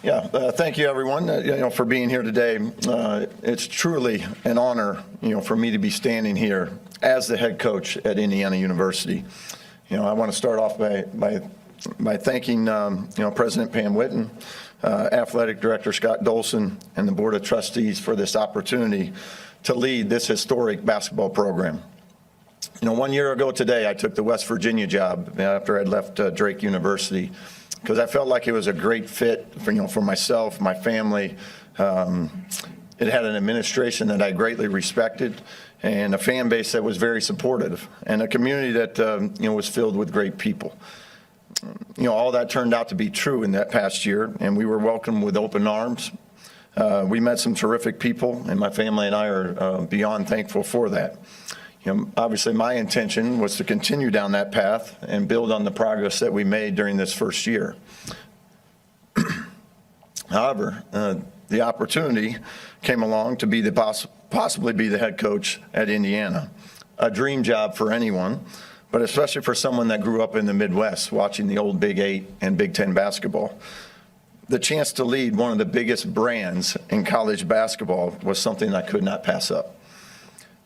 Thank you, everyone, for being here today. It's truly an honor, for me to be standing here as the head coach at Indiana University. I want to start off by thanking, President Pam Whitten, Athletic Director Scott Dolson, and the Board of Trustees for this opportunity to lead this historic basketball program. 1 year ago today, I took the West Virginia job after I'd left Drake University, because I felt like it was a great fit for myself, my family. It had an administration that I greatly respected, and a fan base that was very supportive, and a community that was filled with great people. All that turned out to be true in that past year, and we were welcomed with open arms. We met some terrific people, and my family and I are beyond thankful for that. Obviously, my intention was to continue down that path and build on the progress that we made during this first year. However, the opportunity came along to be possibly be the head coach at Indiana, a dream job for anyone, but especially for someone that grew up in the Midwest watching the old Big 8 and Big 10 basketball. The chance to lead one of the biggest brands in college basketball was something I could not pass up.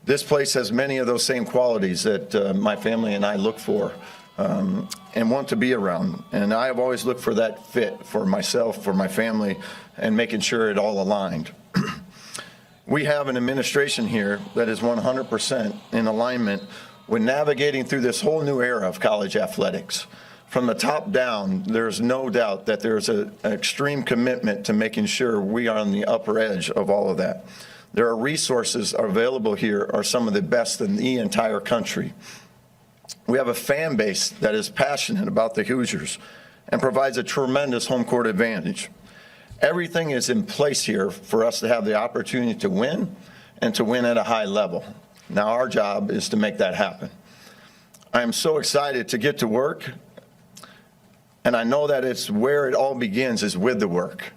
This place has many of those same qualities that my family and I look for and want to be around. And I have always looked for that fit for myself, for my family, and making sure it all aligned. We have an administration here that is 100% in alignment with navigating through this whole new era of college athletics. From the top down, there's no doubt that there's an extreme commitment to making sure we are on the upper edge of all of that. There are resources available here are some of the best in the entire country. We have a fan base that is passionate about the Hoosiers and provides a tremendous home court advantage. Everything is in place here for us to have the opportunity to win and to win at a high level. Now our job is to make that happen. I am so excited to get to work, and I know that it's where it all begins is with the work.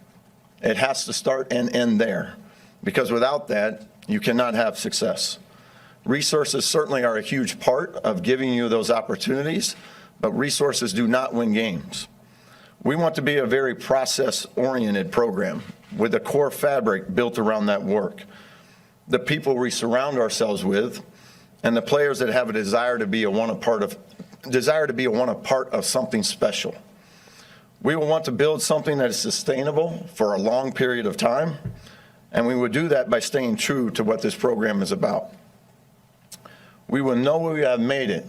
It has to start and end there, because without that, you cannot have success. Resources certainly are a huge part of giving you those opportunities, but resources do not win games. We want to be a very process-oriented program with a core fabric built around that work. The people we surround ourselves with, and the players that have a desire to be a part of something special. We will want to build something that is sustainable for a long period of time, and we would do that by staying true to what this program is about. We will know we have made it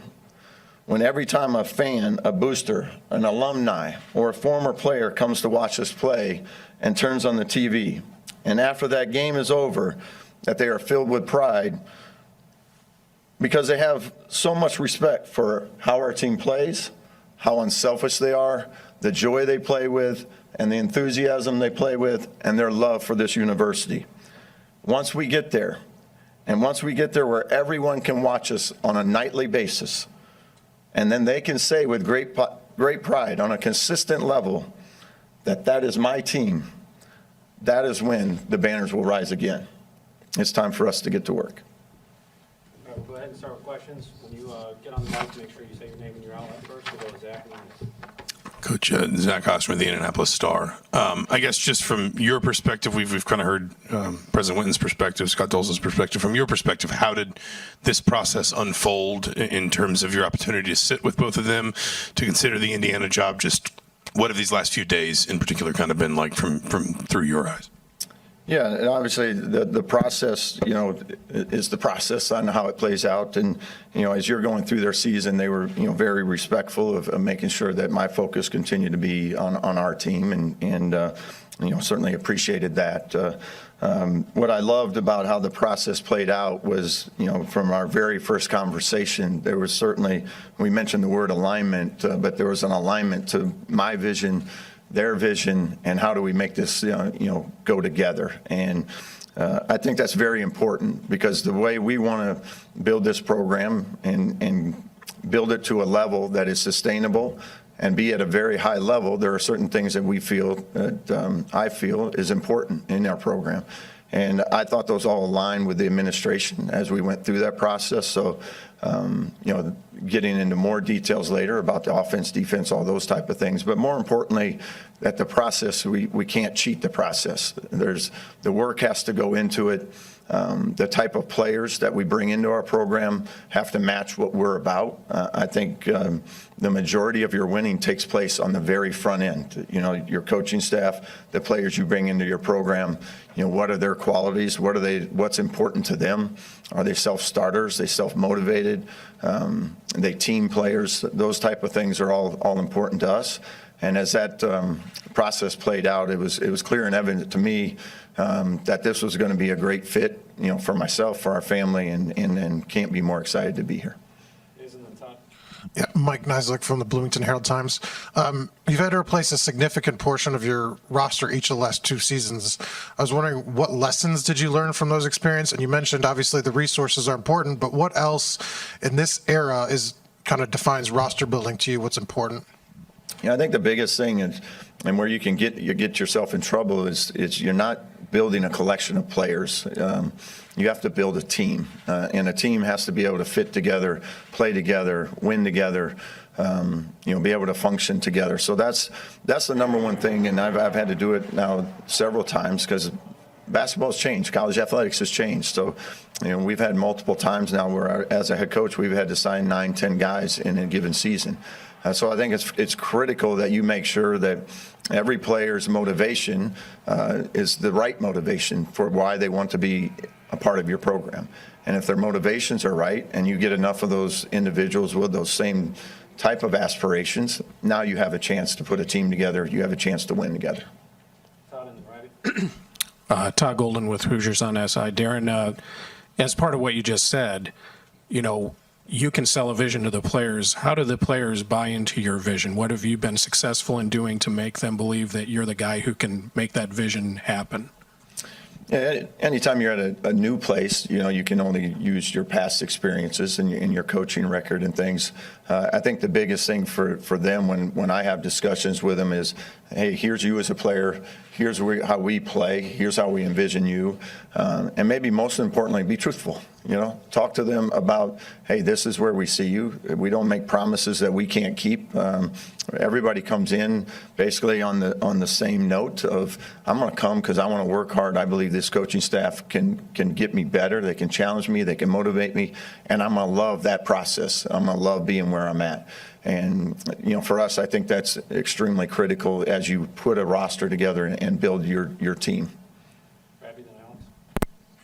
when every time a fan, a booster, an alumni, or a former player comes to watch us play and turns on the TV, and after that game is over, that they are filled with pride because they have so much respect for how our team plays, how unselfish they are, the joy they play with, and the enthusiasm they play with, and their love for this university. Once we get there, and once we get there where everyone can watch us on a nightly basis, and then they can say with great pride on a consistent level that that is my team, that is when the banners will rise again. It's time for us to get to work. All right, we'll go ahead and start with questions. When you get on the mic, make sure you say your name and your outlet first. We'll go with Zach. Coach Zach Osterman, the Indianapolis Star. I guess just from your perspective, we've kind of heard President Whitten's perspective, Scott Dolson's perspective. From your perspective, how did this process unfold in terms of your opportunity to sit with both of them, to consider the Indiana job? Just what have these last few days in particular kind of been like from through your eyes? Yeah, and obviously the process, is the process on how it plays out. And, as you're going through their season, they were, very respectful of making sure that my focus continued to be on our team and certainly appreciated that. What I loved about how the process played out was, from our very first conversation, there was certainly, we mentioned the word alignment, but there was an alignment to my vision, their vision, and how do we make this go together. And I think that's very important, because the way we want to build this program and build it to a level that is sustainable and be at a very high level, there are certain things that we feel that I feel is important in our program. And I thought those all aligned with the administration as we went through that process. So, getting into more details later about the offense, defense, all those type of things. But more importantly, that the process, we can't cheat the process. The work has to go into it. The type of players that we bring into our program have to match what we're about. I think the majority of your winning takes place on the very front end. Your coaching staff, the players you bring into your program, what are their qualities? What's important to them? Are they self-starters? Are they self-motivated? Are they team players? Those type of things are all important to us. And as that process played out, it was clear and evident to me that this was going to be a great fit, for myself, for our family, and can't be more excited to be here. Isn't the top? Yeah, Mike Nizick from the Bloomington Herald-Times. You've had to replace a significant portion of your roster each of the last 2 seasons. I was wondering, what lessons did you learn from those experiences? And you mentioned, obviously, the resources are important, but what else in this era kind of defines roster building to you? What's important? I think the biggest thing is, and where you can get yourself in trouble is you're not building a collection of players. You have to build a team, and a team has to be able to fit together, play together, win together, be able to function together. So that's the number one thing, and I've had to do it now several times because basketball's changed. College athletics has changed. So, we've had multiple times now where, as a head coach, we've had to sign 9, 10 guys in a given season. So I think it's critical that you make sure that every player's motivation is the right motivation for why they want to be a part of your program. And if their motivations are right and you get enough of those individuals with those same type of aspirations, now you have a chance to put a team together. You have a chance to win together. Todd and the Rabbit. Todd Golden with Hoosiers on SI. Darren, as part of what you just said, you can sell a vision to the players. How do the players buy into your vision? What have you been successful in doing to make them believe that you're the guy who can make that vision happen? Yeah, anytime you're at a new place, you can only use your past experiences and your coaching record and things. I think the biggest thing for them when I have discussions with them is, hey, here's you as a player. Here's how we play. Here's how we envision you. And maybe most importantly, be truthful. Talk to them about, hey, this is where we see you. We don't make promises that we can't keep. Everybody comes in basically on the same note of, I'm going to come because I want to work hard. I believe this coaching staff can get me better. They can challenge me. They can motivate me. And I'm going to love that process. I'm going to love being where I'm at. And, for us, I think that's extremely critical as you put a roster together and build your team. Rabbit and Alex.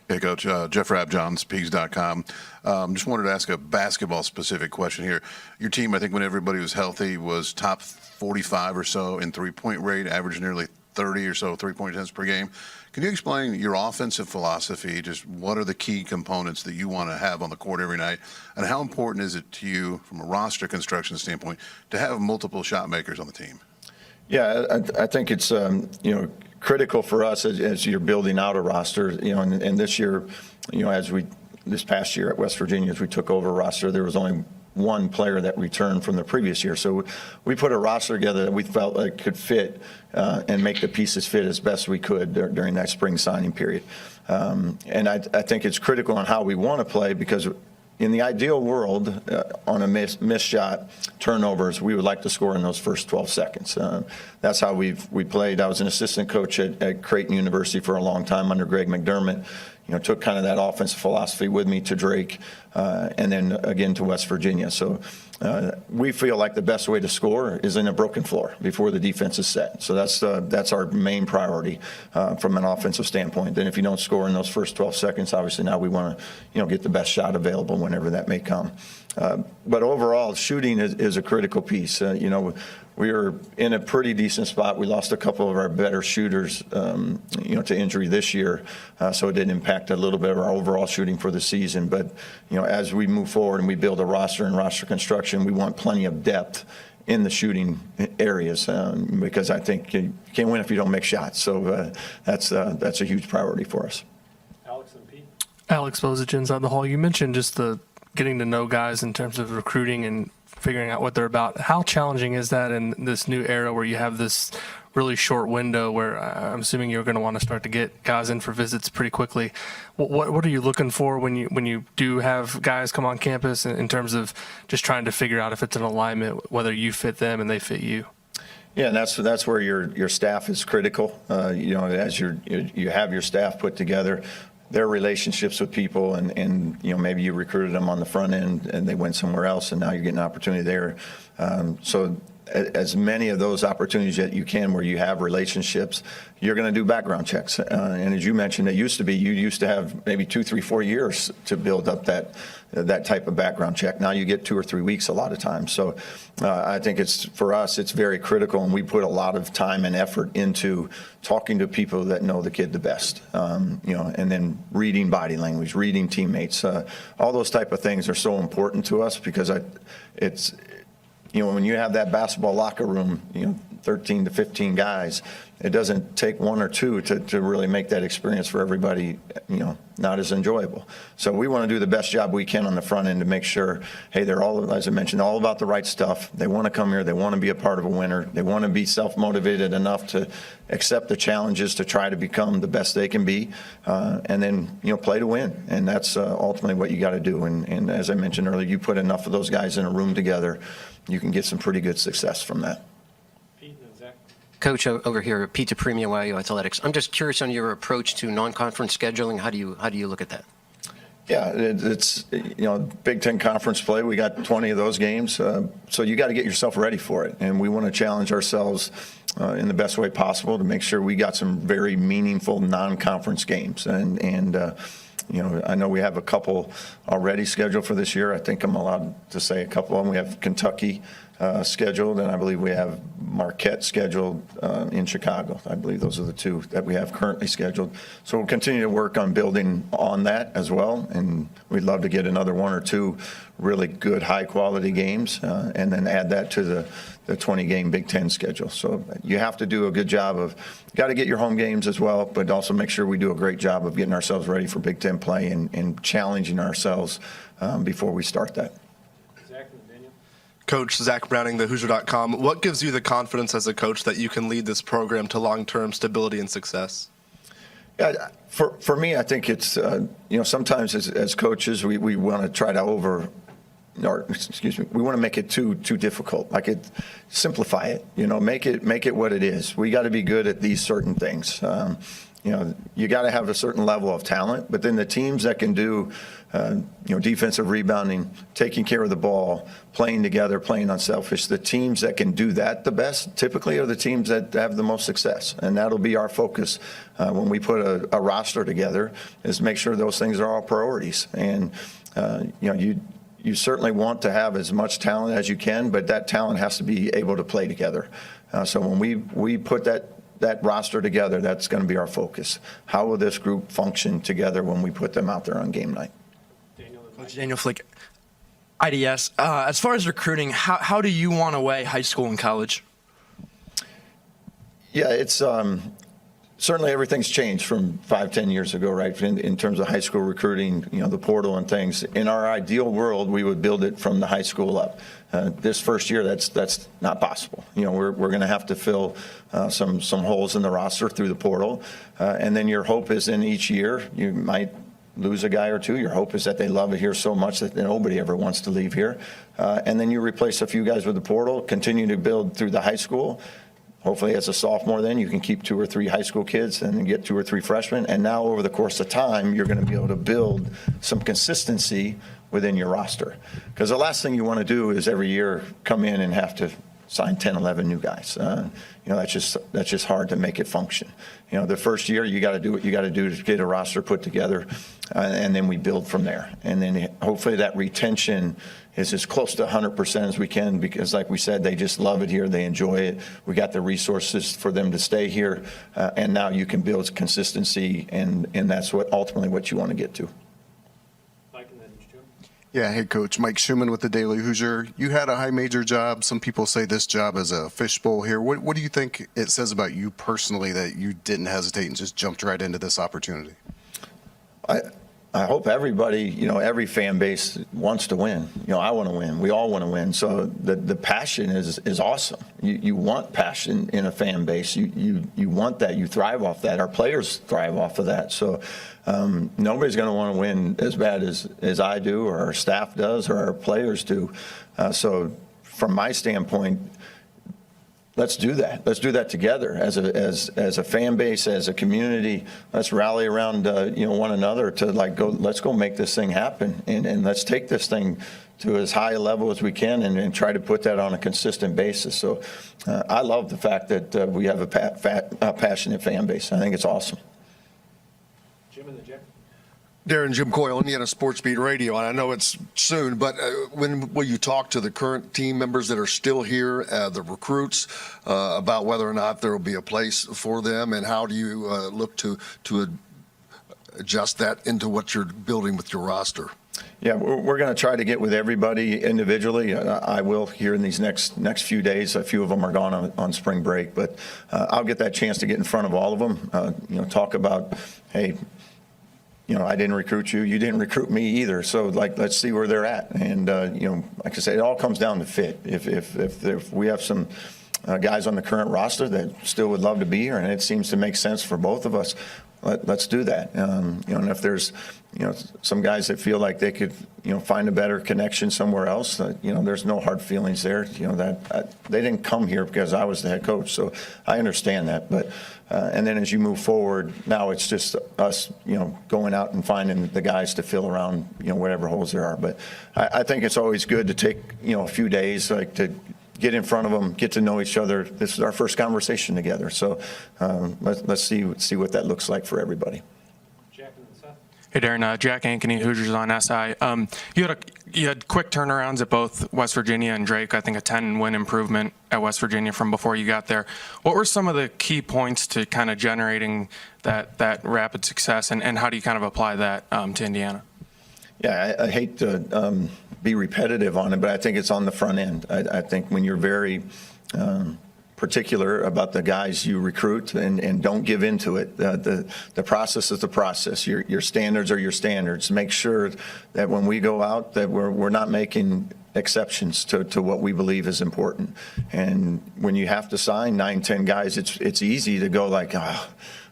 Hey, Coach. Jeff Rabjohns, Pegs.com. Just wanted to ask a basketball-specific question here. Your team, I think when everybody was healthy, was top 45 or so in three-point rate, averaged nearly 30 or so three-point attempts per game. Can you explain your offensive philosophy? Just what are the key components that you want to have on the court every night? And how important is it to you from a roster construction standpoint to have multiple shot makers on the team? Yeah, I think it's, critical for us as you're building out a roster, and this year, this past year at West Virginia, as we took over a roster, there was only one player that returned from the previous year. So we put a roster together that we felt like could fit and make the pieces fit as best we could during that spring signing period. And I think it's critical on how we want to play because in the ideal world, on a missed shot, turnovers, we would like to score in those first 12 seconds. That's how we played. I was an assistant coach at Creighton University for a long time under Greg McDermott. Took kind of that offensive philosophy with me to Drake and then again to West Virginia. So we feel like the best way to score is in a broken floor before the defense is set. So that's our main priority from an offensive standpoint. Then if you don't score in those first 12 seconds, obviously now we want to get the best shot available whenever that may come. But overall, shooting is a critical piece. We were in a pretty decent spot. We lost a couple of our better shooters, to injury this year, so it did impact a little bit of our overall shooting for the season. But as we move forward and we build a roster and roster construction, we want plenty of depth in the shooting areas because I think you can't win if you don't make shots. So that's a huge priority for us. Alex and Pete. Alex Bozich inside the hall. You mentioned just the getting to know guys in terms of recruiting and figuring out what they're about. How challenging is that in this new era where you have this really short window where I'm assuming you're going to want to start to get guys in for visits pretty quickly. What are you looking for when you do have guys come on campus in terms of just trying to figure out if it's an alignment, whether you fit them and they fit you? Yeah, and that's where your staff is critical. As you have your staff put together, their relationships with people, and maybe you recruited them on the front end and they went somewhere else, and now you're getting an opportunity there. So as many of those opportunities that you can where you have relationships, you're going to do background checks. And as you mentioned, you used to have maybe 2, 3, 4 years to build up that type of background check. Now you get 2 or 3 weeks a lot of times. So I think for us, it's very critical, and we put a lot of time and effort into talking to people that know the kid the best, and then reading body language, reading teammates. All those type of things are so important to us because when you have that basketball locker room, 13 to 15 guys, it doesn't take 1 or 2 to really make that experience for everybody, not as enjoyable. So we want to do the best job we can on the front end to make sure, hey, they're all, as I mentioned, all about the right stuff. They want to come here. They want to be a part of a winner. They want to be self-motivated enough to accept the challenges to try to become the best they can be, and then, play to win. And that's ultimately what you got to do. And as I mentioned earlier, you put enough of those guys in a room together, you can get some pretty good success from that. Pete and Zach. Coach, over here, Pete DePremio, YU Athletics. I'm just curious on your approach to non-conference scheduling. How do you look at that? Yeah, it's Big Ten conference play. We got 20 of those games, so you got to get yourself ready for it. And we want to challenge ourselves in the best way possible to make sure we got some very meaningful non-conference games. And I know we have a couple already scheduled for this year. I think I'm allowed to say a couple of them. We have Kentucky scheduled, and I believe we have Marquette scheduled in Chicago. I believe those are the 2 that we have currently scheduled. So we'll continue to work on building on that as well, and we'd love to get another 1 or 2 really good, high-quality games, and then add that to the 20-game Big Ten schedule. So you have to do a good job of, got to get your home games as well, but also make sure we do a great job of getting ourselves ready for Big Ten play and challenging ourselves before we start that. Zach and Daniel. Coach Zach Browning, the Hoosier.com. What gives you the confidence as a coach that you can lead this program to long-term stability and success? Yeah, for me, I think it's, sometimes as coaches, we want to try to we want to make it too difficult. Simplify it, make it what it is. We got to be good at these certain things. You got to have a certain level of talent, but then the teams that can do, defensive rebounding, taking care of the ball, playing together, playing unselfish, the teams that can do that the best typically are the teams that have the most success. And that'll be our focus when we put a roster together, is make sure those things are all priorities. And, you certainly want to have as much talent as you can, but that talent has to be able to play together. So when we put that roster together, that's going to be our focus. How will this group function together when we put them out there on game night? Coach Daniel Flick, IDS. As far as recruiting, how do you want to weigh high school and college? Yeah, it's certainly everything's changed from 5-10 years ago, right? In terms of high school recruiting, the portal and things. In our ideal world, we would build it from the high school up. This first year, that's not possible. We're going to have to fill some holes in the roster through the portal, and then your hope is in each year you might lose a guy or 2. Your hope is that they love it here so much that nobody ever wants to leave here, and then you replace a few guys with the portal, continue to build through the high school. Hopefully as a sophomore then you can keep 2 or 3 high school kids and then get 2 or 3 freshmen. And now over the course of time, you're going to be able to build some consistency within your roster. Because the last thing you want to do is every year come in and have to sign 10, 11 new guys. That's just hard to make it function. The first year you got to do what you got to do to get a roster put together, and then we build from there. And then hopefully that retention is as close to 100% as we can, because like we said, they just love it here. They enjoy it. We got the resources for them to stay here, and now you can build consistency, and that's ultimately what you want to get to. Yeah, hey, Coach. Mike Schumann with the Daily Hoosier. You had a high major job. Some people say this job is a fishbowl here. What do you think it says about you personally that you didn't hesitate and just jumped right into this opportunity? I hope everybody, every fan base wants to win. I want to win. We all want to win. So the passion is awesome. You want passion in a fan base. You want that. You thrive off that. Our players thrive off of that. So nobody's going to want to win as bad as I do, or our staff does, or our players do. So from my standpoint, let's do that. Let's do that together as a fan base, as a community. Let's rally around one another to let's go make this thing happen, and let's take this thing to as high a level as we can, and try to put that on a consistent basis. So I love the fact that we have a passionate fan base. I think it's awesome. Jim in the gym. Darren, Jim Coyle, Indiana Sports Beat Radio, and I know it's soon, but when will you talk to the current team members that are still here, the recruits, about whether or not there will be a place for them, and how do you look to adjust that into what you're building with your roster? Yeah, we're going to try to get with everybody individually. I will here in these next few days. A few of them are gone on spring break, but I'll get that chance to get in front of all of them, talk about, hey, I didn't recruit you. You didn't recruit me either. So, let's see where they're at. And, like I said, it all comes down to fit. If we have some guys on the current roster that still would love to be here, and it seems to make sense for both of us, let's do that. And if there's, some guys that feel like they could, find a better connection somewhere else, there's no hard feelings there. They didn't come here because I was the head coach. So I understand that. But, and then as you move forward, now it's just us, going out and finding the guys to fill around, whatever holes there are. But I think it's always good to take, a few days, to get in front of them, get to know each other. This is our first conversation together. So let's see what that looks like for everybody. Jack and then Seth. Hey, Darren. Jack Ankeny, Hoosiers on SI. You had quick turnarounds at both West Virginia and Drake. I think a 10-win improvement at West Virginia from before you got there. What were some of the key points to kind of generating that rapid success, and how do you kind of apply that to Indiana? Yeah, I hate to be repetitive on it, but I think it's on the front end. I think when you're very particular about the guys you recruit and don't give into it, the process is the process. Your standards are your standards. Make sure that when we go out that we're not making exceptions to what we believe is important. And when you have to sign 9, 10 guys, it's easy to go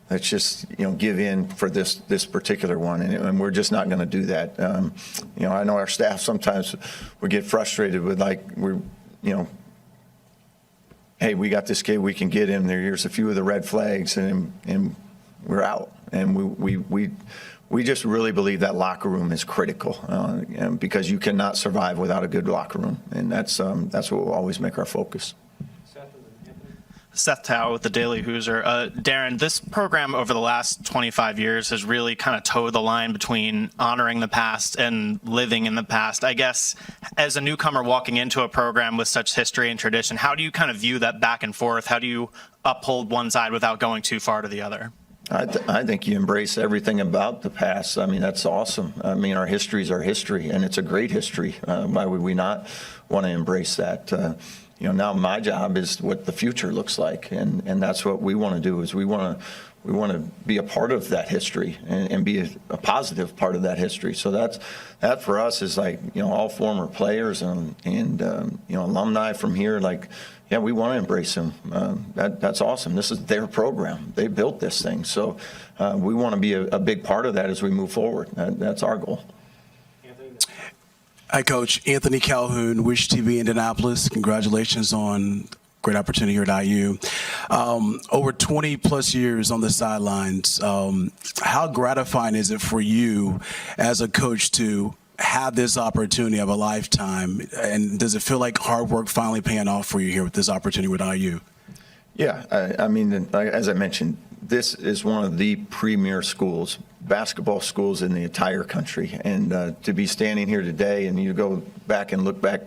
let's just give in for this particular one, and we're just not going to do that. I know our staff sometimes would get frustrated with hey, we got this kid, we can get him. Here's a few of the red flags, and we're out. And we just really believe that locker room is critical, because you cannot survive without a good locker room, and that's what will always make our focus. Seth Tao with the Daily Hoosier. Darren, this program over the last 25 years has really kind of towed the line between honoring the past and living in the past. I guess as a newcomer walking into a program with such history and tradition, how do you kind of view that back and forth? How do you uphold one side without going too far to the other? I think you embrace everything about the past. I mean, that's awesome. I mean, our history is our history, and it's a great history. Why would we not want to embrace that? Now my job is what the future looks like, and that's what we want to do. Is we want to be a part of that history and be a positive part of that history. So that for us is all former players and alumni from here. Yeah, we want to embrace them. That's awesome. This is their program. They built this thing, so we want to be a big part of that as we move forward. That's our goal. Hi, Coach. Anthony Calhoun, Wish TV Indianapolis. Congratulations on great opportunity here at IU. Over 20 plus years on the sidelines, how gratifying is it for you as a coach to have this opportunity of a lifetime? And does it feel like hard work finally paying off for you here with this opportunity with IU? Yeah, I mean, as I mentioned, this is one of the premier schools, basketball schools in the entire country. And to be standing here today, and you go back and look back,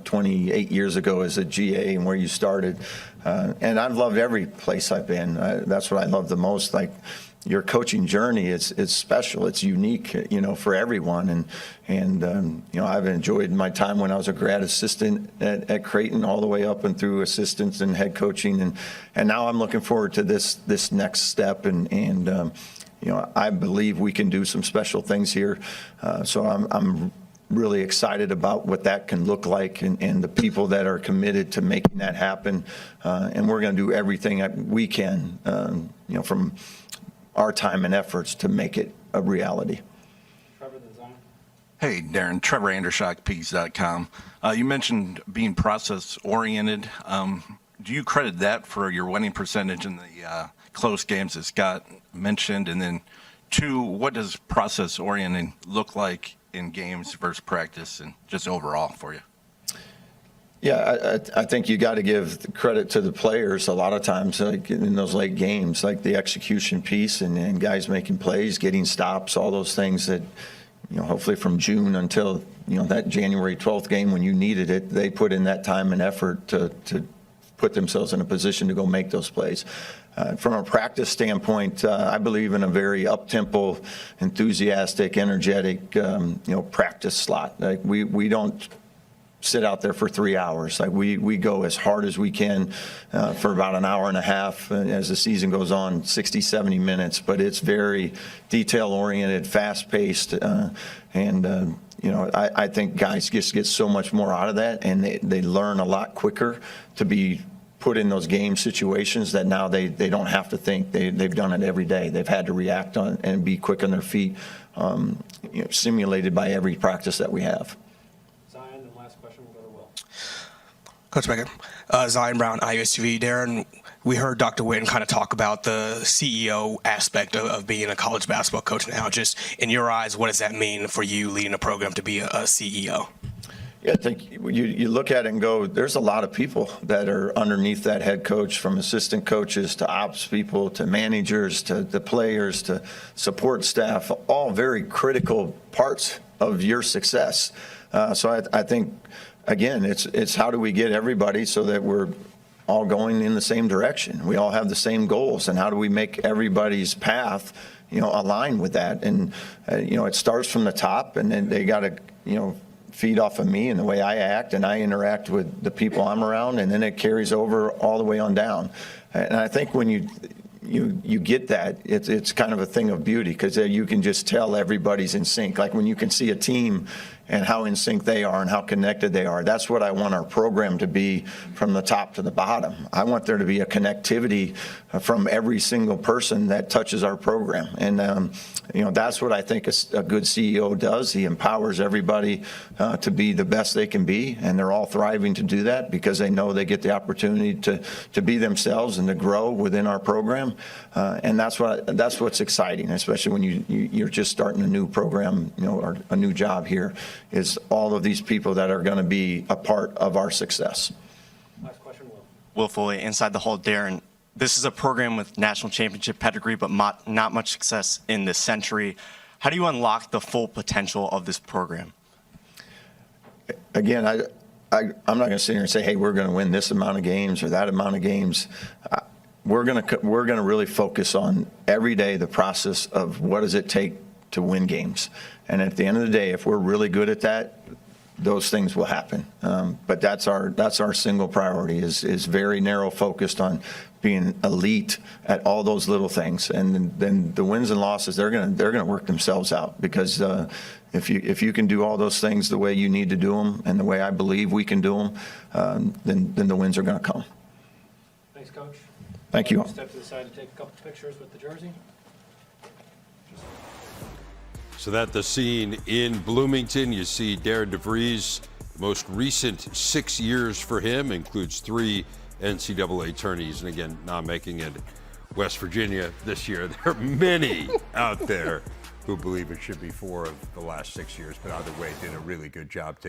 28 years ago as a GA and where you started. And I've loved every place I've been. That's what I love the most. Your coaching journey is special. It's unique, for everyone. And I've enjoyed my time when I was a grad assistant at Creighton, all the way up and through assistants and head coaching. And now I'm looking forward to this next step. And I believe we can do some special things here. So I'm really excited about what that can look like and the people that are committed to making that happen. And we're going to do everything that we can, from our time and efforts to make it a reality. Trevor, the design. Hey, Darren. Trevor Andershock, Pigs.com. You mentioned being process-oriented. Do you credit that for your winning percentage in the close games that Scott mentioned? And then, two, what does process-oriented look like in games versus practice and just overall for you? Yeah, I think you got to give credit to the players a lot of times, like in those late games, like the execution piece and guys making plays, getting stops, all those things that, hopefully from June until, that January 12th game when you needed it, they put in that time and effort to put themselves in a position to go make those plays. From a practice standpoint, I believe in a very up-tempo, enthusiastic, energetic, practice slot. Like we don't sit out there for 3 hours. Like we go as hard as we can for about an hour and a half. As the season goes on, 60, 70 minutes. But it's very detail-oriented, fast-paced, and I think guys just get so much more out of that, and they learn a lot quicker to be put in those game situations that now they don't have to think. They've done it every day. They've had to react on and be quick on their feet, simulated by every practice that we have. Zion, and last question, we'll go to Will. Coach Becker, Zion Brown, IUSTV. Darren, we heard Dr. Witten kind of talk about the CEO aspect of being a college basketball coach now. Just in your eyes, what does that mean for you leading a program to be a CEO? Yeah, I think you look at it and go, there's a lot of people that are underneath that head coach, from assistant coaches to ops people to managers to the players to support staff, all very critical parts of your success. So I think, again, it's how do we get everybody so that we're all going in the same direction. We all have the same goals, and how do we make everybody's path, align with that? And, it starts from the top, and then they got to, feed off of me and the way I act and I interact with the people I'm around, and then it carries over all the way on down. And I think when you get that, it's kind of a thing of beauty, because you can just tell everybody's in sync. Like when you can see a team and how in sync they are and how connected they are. That's what I want our program to be from the top to the bottom. I want there to be a connectivity from every single person that touches our program. And, that's what I think a good CEO does. He empowers everybody to be the best they can be, and they're all thriving to do that because they know they get the opportunity to be themselves and to grow within our program. And that's what's exciting, especially when you're just starting a new program, or a new job here, is all of these people that are going to be a part of our success. Last question, Will. Will Foley, Inside the Hole. Darren, this is a program with national championship pedigree, but not much success in this century. How do you unlock the full potential of this program? Again, I'm not going to sit here and say, hey, we're going to win this amount of games or that amount of games. We're going to really focus on every day the process of what does it take to win games. And at the end of the day, if we're really good at that, those things will happen. But that's our single priority is very narrow focused on being elite at all those little things. And then the wins and losses, they're gonna work themselves out, because if you can do all those things the way you need to do them and the way I believe we can do them, then the wins are gonna come. Thanks, Coach. Thank you. Step to the side to take a couple pictures with the jersey. So that's the scene in Bloomington. You see Darian DeVries, most recent 6 years for him, includes 3 NCAA tourneys, and again, not making it West Virginia this year. There are many out there who believe it should be 4 of the last 6 years, but either way, did a really good job taking